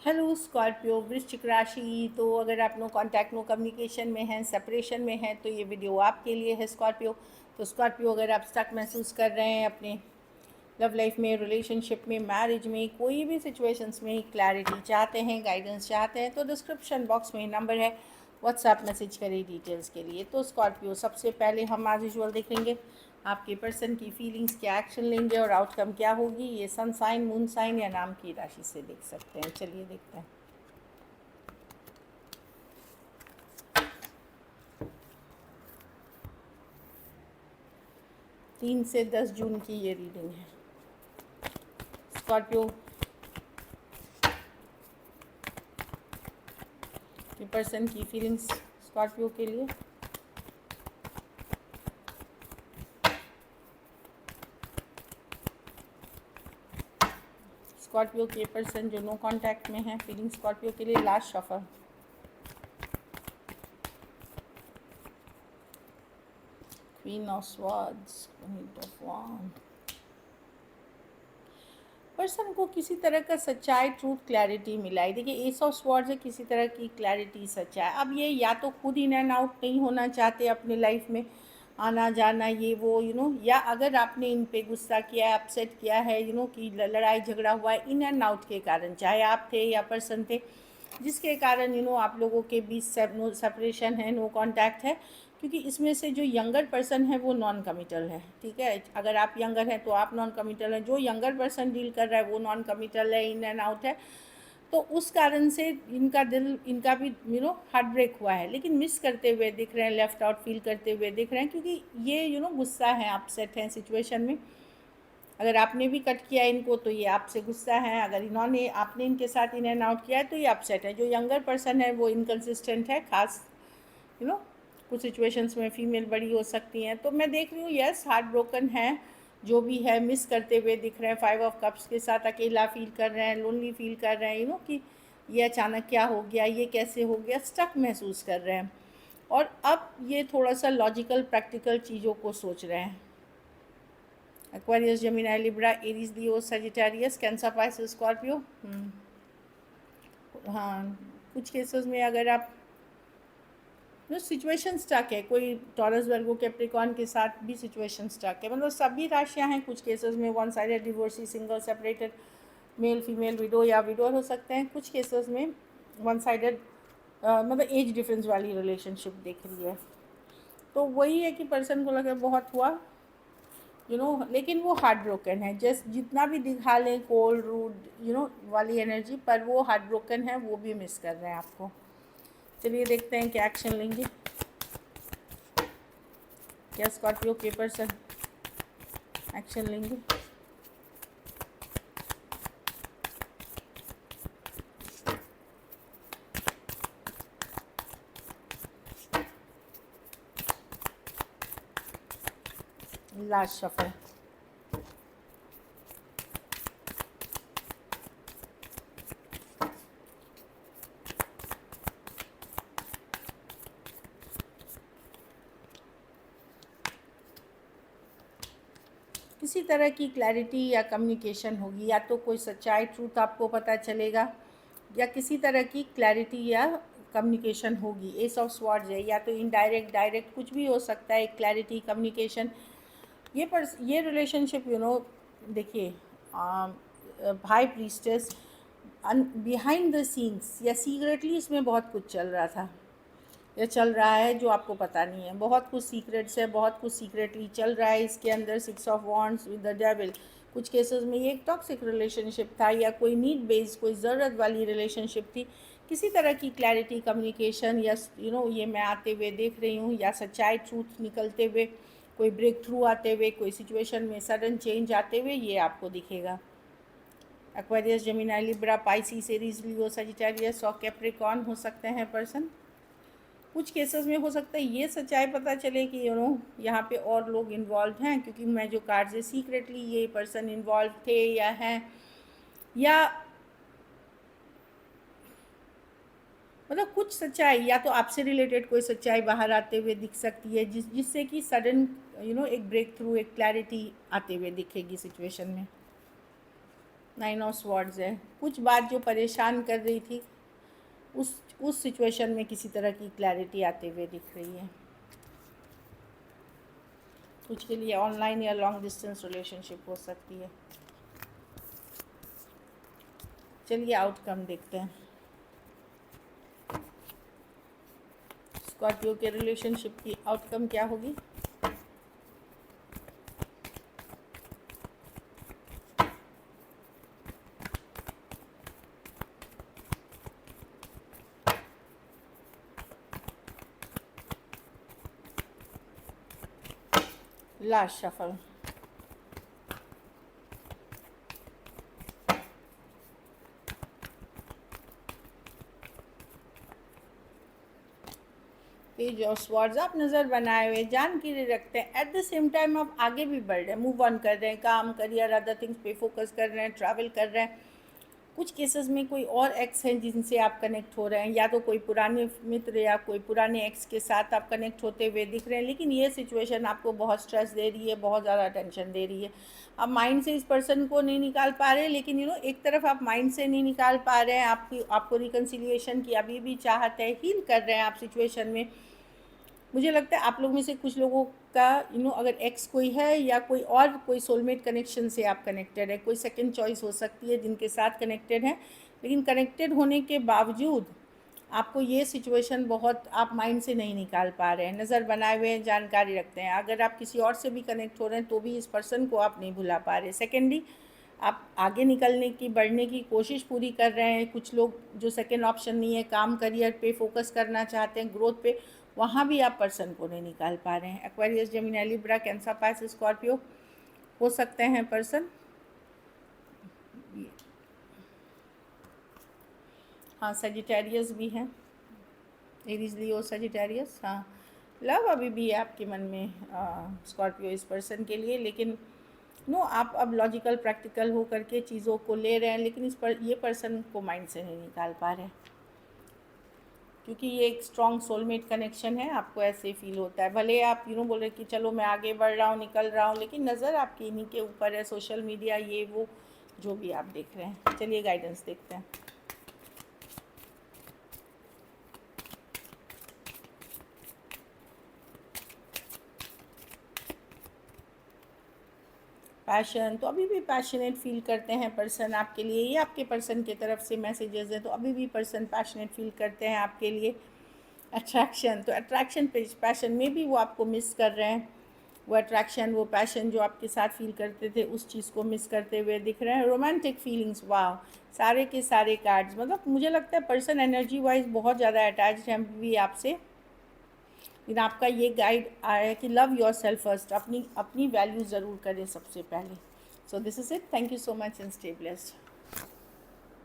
Hello Scorpio वृश्चिक राशि। तो अगर आप नो कांटेक्ट नो कम्युनिकेशन में हैं, सेपरेशन में हैं, तो ये वीडियो आपके लिए है स्कॉर्पियो। तो स्कॉर्पियो, अगर आप स्टक महसूस कर रहे हैं अपने लव लाइफ में, रिलेशनशिप में, मैरिज में, कोई भी सिचुएशंस में क्लैरिटी चाहते हैं, गाइडेंस चाहते हैं, तो डिस्क्रिप्शन बॉक्स में नंबर है, व्हाट्सएप मैसेज करें डिटेल्स के लिए। तो स्कॉर्पियो, सबसे पहले हम आज विजुअल देखेंगे आपके पर्सन की फीलिंग्स, क्या एक्शन लेंगे और आउटकम क्या होगी। ये सन साइन, मून साइन या नाम की राशि से देख सकते हैं। चलिए देखते हैं। 3 से 10 जून की ये रीडिंग है स्कॉर्पियो। ये पर्सन की फीलिंग्स स्कॉर्पियो के लिए। स्कॉर्पियो के पर्सन जो नो कांटेक्ट में है, फीलिंग स्कॉर्पियो के लिए। Last shuffle, queen of swords, queen of wand. Person को किसी तरह का सच्चाई, ट्रूथ, क्लैरिटी मिला है। देखिए, एस ऑफ स्वॉर्ड्स है, किसी तरह की क्लैरिटी, सच्चाई। अब ये या तो खुद इन एंड आउट नहीं होना चाहते अपने लाइफ में, आना जाना ये वो, या अगर आपने इन पे गुस्सा किया है, अपसेट किया है, कि लड़ाई झगड़ा हुआ है इन एंड आउट के कारण, चाहे आप थे या पर्सन थे, जिसके कारण आप लोगों के बीच सेपरेशन है, नो कांटेक्ट है। क्योंकि इसमें से जो यंगर पर्सन है वो नॉन कमिटल है। ठीक है, अगर आप यंगर हैं तो आप नॉन कमिटल हैं, जो यंगर पर्सन डील कर रहा है वो नॉन कमिटल है, इन एंड आउट है। तो उस कारण से इनका दिल, इनका भी हार्ट ब्रेक हुआ है, लेकिन मिस करते हुए दिख रहे हैं, लेफ्ट आउट फील करते हुए दिख रहे हैं, क्योंकि ये गुस्सा है, अपसेट हैं सिचुएशन में। अगर आपने भी कट किया इनको तो ये आपसे गुस्सा है, अगर इन्होंने आपने इनके साथ इन एंड आउट किया है तो ये अपसेट है। जो यंगर पर्सन है वो इनकन्सिस्टेंट है, खास यू नो कुछ सिचुएशंस में फीमेल बड़ी हो सकती हैं। तो मैं देख रही हूँ, यस, हार्ट ब्रोकन है, जो भी है मिस करते हुए दिख रहे हैं। 5 ऑफ कप्स के साथ अकेला फील कर रहे हैं, लोनली फील कर रहे हैं, कि ये अचानक क्या हो गया, ये कैसे हो गया, स्टक महसूस कर रहे हैं। और अब ये थोड़ा सा लॉजिकल प्रैक्टिकल चीज़ों को सोच रहे हैं। Aquarius, Gemini, Libra, Aries, Leo, Sagittarius, cancer, Pisces, Scorpio. हाँ, कुछ केसेस में अगर आप सिचुएशन स्टक है, कोई टॉरस, वर्गो, कैप्रिकॉर्न के साथ भी सिचुएशन स्टक है। मतलब सभी राशियां हैं। कुछ केसेस में one sided, divorcee, single, separated, male female, window या विडोर हो सकते हैं। कुछ केसेस में वन साइडेड, मतलब एज डिफरेंस वाली रिलेशनशिप दिख रही है। तो वही है कि पर्सन को लगे बहुत हुआ, लेकिन वो हार्ट ब्रोकन है। जस्ट जितना भी दिखा लें कोल्ड रूड वाली एनर्जी, पर वो हार्ट ब्रोकन है, वो भी मिस कर रहे हैं आपको। चलिए देखते हैं क्या एक्शन लेंगे, क्या स्कॉर्पियो के पर्सन एक्शन लेंगे। लास्ट शफल, किसी तरह की क्लैरिटी या कम्युनिकेशन होगी, या तो कोई सच्चाई, ट्रूथ आपको पता चलेगा, या किसी तरह की क्लैरिटी या कम्युनिकेशन होगी। एस ऑफ स्वॉर्ड्स है, या तो इनडायरेक्ट, डायरेक्ट, कुछ भी हो सकता है। क्लैरिटी, कम्युनिकेशन, ये रिलेशनशिप देखिए, भाई प्रीस्टेस, बिहाइंड द सीन्स या सीक्रेटली इसमें बहुत कुछ चल रहा था या चल रहा है जो आपको पता नहीं है। बहुत कुछ सीक्रेट्स है, बहुत कुछ सीक्रेटली चल रहा है इसके अंदर। 6 of wands with the devil. कुछ केसेस में ये एक टॉक्सिक रिलेशनशिप था, या कोई नीड बेस्ड, कोई ज़रूरत वाली रिलेशनशिप थी। किसी तरह की क्लैरिटी, कम्युनिकेशन, या ये मैं आते हुए देख रही हूँ, या सच्चाई, ट्रूथ निकलते हुए, कोई ब्रेक थ्रू आते हुए, कोई सिचुएशन में सडन चेंज आते हुए, ये आपको दिखेगा। Aquarius, Gemini, Libra, Pisces, Aries, Leo, Sagittarius और कैप्रिकॉर्न हो सकते हैं पर्सन। कुछ केसेस में हो सकता है ये सच्चाई पता चले कि यहाँ पे और लोग इन्वॉल्व हैं, क्योंकि मैं जो कार्ड से सीक्रेटली ये पर्सन इन्वॉल्व थे या हैं, या मतलब कुछ सच्चाई, या तो आपसे रिलेटेड कोई सच्चाई बाहर आते हुए दिख सकती है, जिससे कि सडन एक ब्रेक थ्रू, एक क्लैरिटी आते हुए दिखेगी सिचुएशन में। नाइन ऑफ स्वॉर्ड्स है। कुछ बात जो परेशान कर रही थी उस सिचुएशन में किसी तरह की क्लैरिटी आते हुए दिख रही है। कुछ के लिए ऑनलाइन या लॉन्ग डिस्टेंस रिलेशनशिप हो सकती है। चलिए आउटकम देखते हैं। स्कॉर्पियो के रिलेशनशिप की आउटकम क्या होगी? Last shuffle. Page of swords. आप नज़र बनाए हुए जान के लिए रखते हैं, एट द सेम टाइम आप आगे भी बढ़ रहे हैं, मूव ऑन कर रहे हैं, काम करियर अदर थिंग्स पे फोकस कर रहे हैं, ट्रैवल कर रहे हैं। कुछ केसेस में कोई और एक्स हैं जिनसे आप कनेक्ट हो रहे हैं, या तो कोई पुराने मित्र या कोई पुराने एक्स के साथ आप कनेक्ट होते हुए दिख रहे हैं। लेकिन ये सिचुएशन आपको बहुत स्ट्रेस दे रही है, बहुत ज़्यादा टेंशन दे रही है। आप माइंड से इस पर्सन को नहीं निकाल पा रहे, लेकिन एक तरफ आप माइंड से नहीं निकाल पा रहे हैं, आपको रिकन्सिलिएशन की अभी भी चाहत है, हील कर रहे हैं आप सिचुएशन में। मुझे लगता है आप लोग में से कुछ लोगों का अगर एक्स कोई है या कोई सोलमेट कनेक्शन से आप कनेक्टेड है, कोई सेकंड चॉइस हो सकती है जिनके साथ कनेक्टेड है। लेकिन कनेक्टेड होने के बावजूद आपको ये सिचुएशन बहुत आप माइंड से नहीं निकाल पा रहे हैं, नज़र बनाए हुए हैं, जानकारी रखते हैं। अगर आप किसी और से भी कनेक्ट हो रहे हैं तो भी इस पर्सन को आप नहीं भुला पा रहे। सेकेंडली, आप आगे निकलने की बढ़ने की कोशिश पूरी कर रहे हैं। कुछ लोग जो सेकेंड ऑप्शन नहीं है, काम करियर पे फोकस करना चाहते हैं, ग्रोथ पे, वहाँ भी आप पर्सन को नहीं निकाल पा रहे हैं। Aquarius, Gemini, Libra, cancer, Pisces, Scorpio हो सकते हैं पर्सन। हाँ, सजिटेरियस भी हैं, एरीज, लियो, सजिटेरियस। हाँ, लव अभी भी है आपके मन में स्कॉर्पियो इस पर्सन के लिए। लेकिन आप अब लॉजिकल प्रैक्टिकल हो करके चीज़ों को ले रहे हैं, लेकिन ये पर्सन को माइंड से नहीं निकाल पा रहे हैं, क्योंकि ये एक स्ट्रॉन्ग सोलमेट कनेक्शन है। आपको ऐसे फील होता है, भले आप बोल रहे कि चलो मैं आगे बढ़ रहा हूँ, निकल रहा हूँ, लेकिन नज़र आपकी इन्हीं के ऊपर है, सोशल मीडिया, ये वो जो भी आप देख रहे हैं। चलिए गाइडेंस देखते हैं। पैशन, तो अभी भी पैशनेट फील करते हैं पर्सन आपके लिए, ये आपके पर्सन की तरफ से मैसेजेस हैं, तो अभी भी पर्सन पैशनेट फील करते हैं आपके लिए। अट्रैक्शन, तो अट्रैक्शन पैशन में भी वो आपको मिस कर रहे हैं। वो अट्रैक्शन, वो पैशन जो आपके साथ फील करते थे, उस चीज़ को मिस करते हुए दिख रहे हैं। रोमांटिक फीलिंग्स, वाह, सारे के सारे कार्ड्स, मतलब मुझे लगता है पर्सन एनर्जी वाइज बहुत ज़्यादा अटैच्ड है भी आपसे। लेकिन आपका ये गाइड आया है कि लव योर सेल्फ फर्स्ट, अपनी वैल्यू ज़रूर करें सबसे पहले। So this is it, thank you so much and stay blessed.